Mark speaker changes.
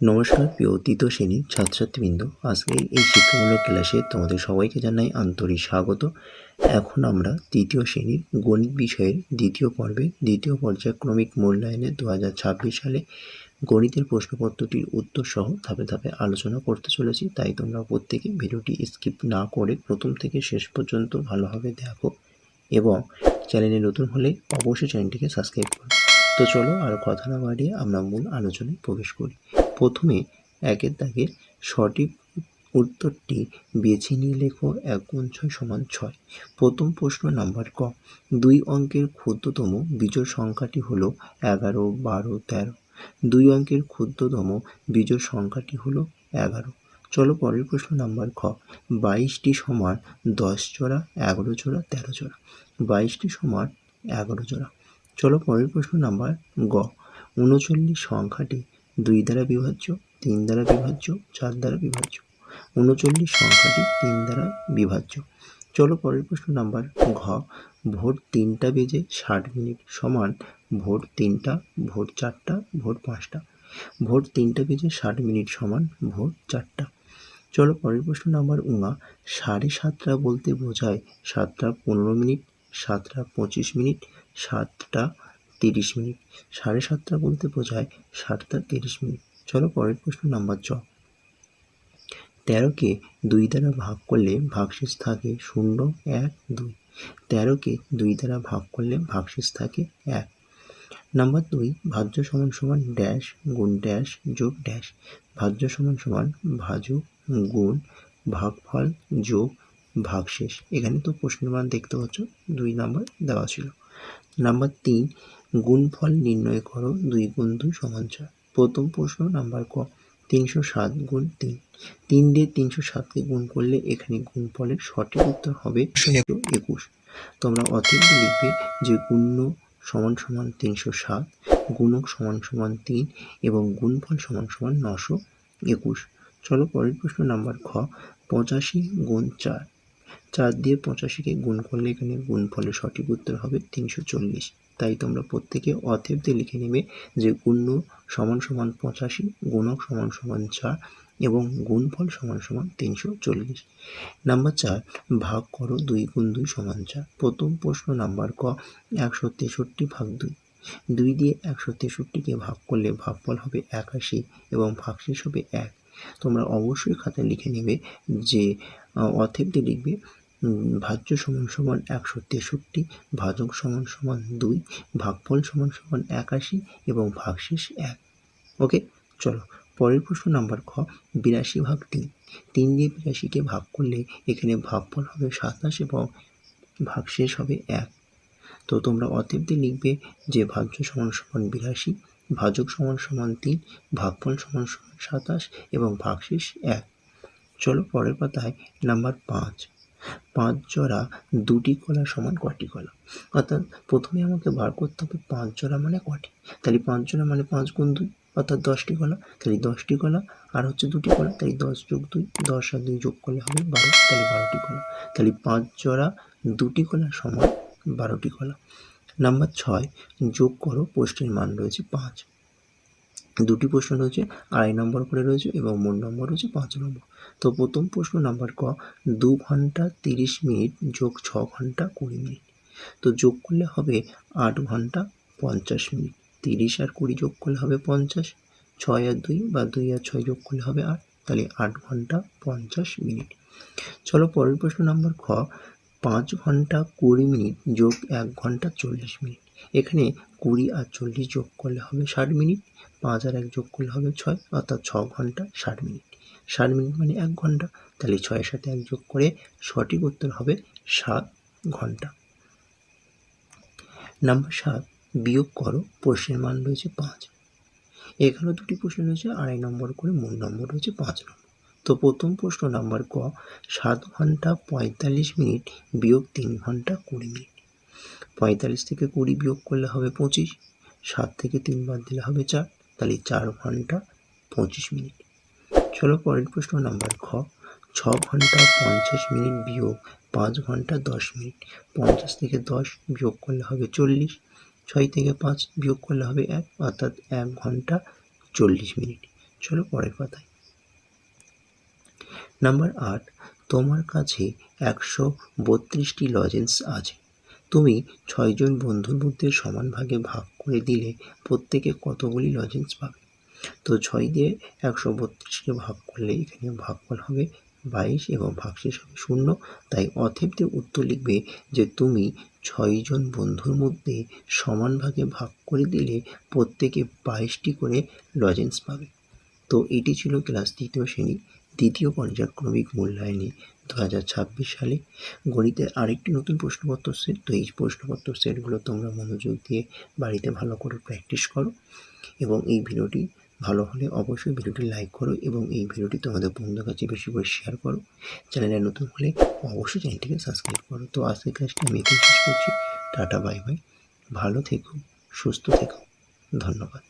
Speaker 1: নমস্কার প্রিয় তৃতীয় শ্রেণীর ছাত্রছাত্রীবৃন্দ, আজকে এই শিক্ষামূলক ক্লাসে তোমাদের সবাইকে জানাই আন্তরিক স্বাগত। এখন আমরা তৃতীয় শ্রেণীর গণিত বিষয়ের দ্বিতীয় পর্বে দ্বিতীয় পর্যায়ক্রমিক মূল্যায়নে 2026 সালে গণিতের প্রশ্নপত্রটির উত্তর সহ ধাপে ধাপে আলোচনা করতে চলেছি। তাই তোমরা প্রত্যেকে ভিডিওটি স্কিপ না করে প্রথম থেকে শেষ পর্যন্ত ভালোভাবে দেখো এবং চ্যানেলে নতুন হলে অবশ্যই চ্যানেলটিকে সাবস্ক্রাইব করো। তো চলো আর কথা না বাড়িয়ে আমরা মূল আলোচনায় প্রবেশ করি। প্রথমে একের দাগের সঠিক উত্তরটি বেছে নিয়ে লেখো 1 গুণ 6 সমান 6। প্রথম প্রশ্ন নাম্বার ক, 2 অঙ্কের ক্ষুদ্রতম বিজোড় সংখ্যাটি হলো 11, 12, 13। 2 অঙ্কের ক্ষুদ্রতম বিজোড় সংখ্যাটি হলো 11। চলো পরের প্রশ্ন নাম্বার খ, 22টি সমান 10 জোড়া, 11 জোড়া, 13 জোড়া। 22টি সমান 11 জোড়া। চলো পরের প্রশ্ন নাম্বার গ, 39 সংখ্যাটি 2 দ্বারা বিভাজ্য, 3 দ্বারা বিভাজ্য, 4 দ্বারা বিভাজ্য। 39 সংখ্যাটি 3 দ্বারা বিভাজ্য। চলো পরের প্রশ্ন নাম্বার ঘ, ভোর 3টা বেজে 60 মিনিট সমান ভোর 3টা, ভোর 4টা, ভোর 5টা। ভোর 3টা বেজে 60 মিনিট সমান ভোর 4টা। চলো পরের প্রশ্ন নাম্বার উঙা, 7:30 বলতে বোঝায় 7টা 15 মিনিট, 7টা 25 মিনিট, 7টা 30 মিনিট। 7:30 বলতে বোঝায় 7টা 30 মিনিট। চলো পরের প্রশ্ন নাম্বার চ, 13কে 2 দ্বারা ভাগ করলে ভাগশেষ থাকে 0, 1, 2। 13কে 2 দ্বারা ভাগ করলে ভাগশেষ থাকে 1। নাম্বার 2, ভাজ্য সমান সমান ড্যাশ গুণ ড্যাশ যোগ ড্যাশ। ভাজ্য সমান সমান ভাজক গুণ ভাগফল যোগ ভাগশেষ। এখানে তো প্রশ্নের মান দেখতে পাচ্ছ 2 নাম্বার দেওয়া ছিল। নাম্বার 3, গুণফল নির্ণয় করো 2 গুণ 2 সমান 4। প্রথম প্রশ্ন নাম্বার ক, 307 গুণ 3। 3 দিয়ে 307কে গুণ করলে এখানে গুণফলের সঠিক উত্তর হবে 21। তোমরা অতএব লিখবে যে গুণ্য সমান সমান 307, গুণক সমান সমান 3 এবং গুণফল সমান সমান 921। চলো পরের প্রশ্ন নাম্বার খ, 85 গুণ 4। 4 দিয়ে 85কে গুণ করলে এখানে গুণফলের সঠিক উত্তর হবে 340। তাই তোমরা প্রত্যেকে অতএব দিয়ে লিখে নেবে যে গুণ্য সমান সমান 85, গুণক সমান সমান 4 এবং গুণফল সমান সমান 340। নাম্বার 4, ভাগ করো 2 গুণ 2 সমান 4। প্রথম প্রশ্ন নাম্বার ক, 163 ভাগ 2। 2 দিয়ে 163কে ভাগ করলে ভাগফল হবে 81 এবং ভাগশেষ হবে 1। তোমরা অবশ্যই খাতায় লিখে নেবে যে অতএব দিয়ে লিখবে ভাজ্য সমান সমান 163, ভাজক সমান সমান 2, ভাগফল সমান সমান 81 এবং ভাগশেষ 1। ওকে, চলো পরের প্রশ্ন নাম্বার খ, 82 ভাগ 3। 3 দিয়ে 82কে ভাগ করলে এখানে ভাগফল হবে 27 এবং ভাগশেষ হবে 1। তো তোমরা অতএব দিয়ে লিখবে যে ভাজ্য সমান সমান 82, ভাজক সমান সমান 3, ভাগফল সমান সমান 27 এবং ভাগশেষ 1। চলো পরের পাতায় নাম্বার 5, 5 জোড়া 2টি কলা সমান কটি কলা। অর্থাৎ প্রথমে আমাকে বার করতে হবে 5 জোড়া মানে কটি। তাহলে 5 জোড়া মানে 5 গুণ 2 অর্থাৎ 10টি কলা। তাহলে 10টি কলা আর হচ্ছে 2টি কলা, তাই 10 যোগ 2, 10 আর 2 যোগ করলে হবে 12, তাহলে 12টি কলা। তাহলে 5 জোড়া 2টি কলা সমান 12টি কলা। নাম্বার 6, যোগ করো, প্রশ্নের মান রয়েছে 5। 2টি প্রশ্ন রয়েছে, 2.5 নম্বর করে রয়েছে এবং মোট নম্বর রয়েছে 5 নম্বর। তো প্রথম প্রশ্ন নাম্বার ক, 2 ঘন্টা 30 মিনিট যোগ 6 ঘন্টা 20 মিনিট। তো যোগ করলে হবে 8 ঘন্টা 50 মিনিট। 30 আর 20 যোগ করলে হবে 50, 6 আর 2 বা 2 আর 6 যোগ করলে হবে 8, তাহলে 8 ঘন্টা 50 মিনিট। চলো পরের প্রশ্ন নাম্বার খ, 5 ঘন্টা 20 মিনিট যোগ 1 ঘন্টা 40 মিনিট। এখানে 20 আর 40 যোগ করলে হবে 60 মিনিট, 5 আর 1 যোগ করলে হবে 6, অর্থাৎ 6 ঘন্টা 60 মিনিট। 60 মিনিট মানে 1 ঘন্টা, তাহলে 6-এর সাথে 1 যোগ করে সঠিক উত্তর হবে 7 ঘন্টা। নাম্বার 7, বিয়োগ করো, প্রশ্নের মান রয়েছে 5। এখানেও 2টি প্রশ্ন রয়েছে, 2.5 নম্বর করে, মোট নম্বর রয়েছে 5 নম্বর। তো প্রথম প্রশ্ন নাম্বার ক, 7 ঘন্টা 45 মিনিট বিয়োগ 3 ঘন্টা 20 মিনিট। 45 থেকে 20 বিয়োগ করলে হবে 25, 7 থেকে 3 বাদ দিলে হবে 4, তাহলে 4 ঘন্টা 25 মিনিট। চলো পরের প্রশ্ন নাম্বার খ, 6 ঘন্টা 50 মিনিট বিয়োগ 5 ঘন্টা 10 মিনিট। 50 থেকে 10 বিয়োগ করলে হবে 40, 6 থেকে 5 বিয়োগ করলে হবে 1, অর্থাৎ 1 ঘন্টা 40 মিনিট। চলো পরের পাতায়। নাম্বার 8, তোমার কাছে 132টি লজেন্স আছে। তুমি 6 জন বন্ধুর মধ্যে সমান ভাগে ভাগ করে দিলে প্রত্যেকে কতগুলি লজেন্স পাবে? তো 6 দিয়ে 132কে ভাগ করলে এখানে ভাগফল হবে 22 এবং ভাগশেষ হবে 0। তাই অতএব উত্তর লিখবে যে তুমি 6 জন বন্ধুর মধ্যে সমান ভাগে ভাগ করে দিলে প্রত্যেকে 22টি করে লজেন্স পাবে। তো এটি ছিল ক্লাস 3য় শ্রেণী দ্বিতীয় পর্যায়ক্রমিক মূল্যায়নে 2026 সালে গণিতের আরেকটি নতুন প্রশ্নপত্র সেট। তো এই প্রশ্নপত্র সেটগুলো তোমরা মনোযোগ দিয়ে বাড়িতে ভালো করে প্র্যাকটিস করো এবং এই ভিডিওটি ভালো হলে অবশ্যই ভিডিওটি লাইক করো এবং এই ভিডিওটি তোমাদের বন্ধুদের কাছে বেশি করে শেয়ার করো। চ্যানেলে নতুন হলে অবশ্যই চ্যানেলটিকে সাবস্ক্রাইব করো। তো আজকের ক্লাসটি আমি এখানে শেষ করছি। টাটা বাই বাই, ভালো থেকো, সুস্থ থেকো, ধন্যবাদ।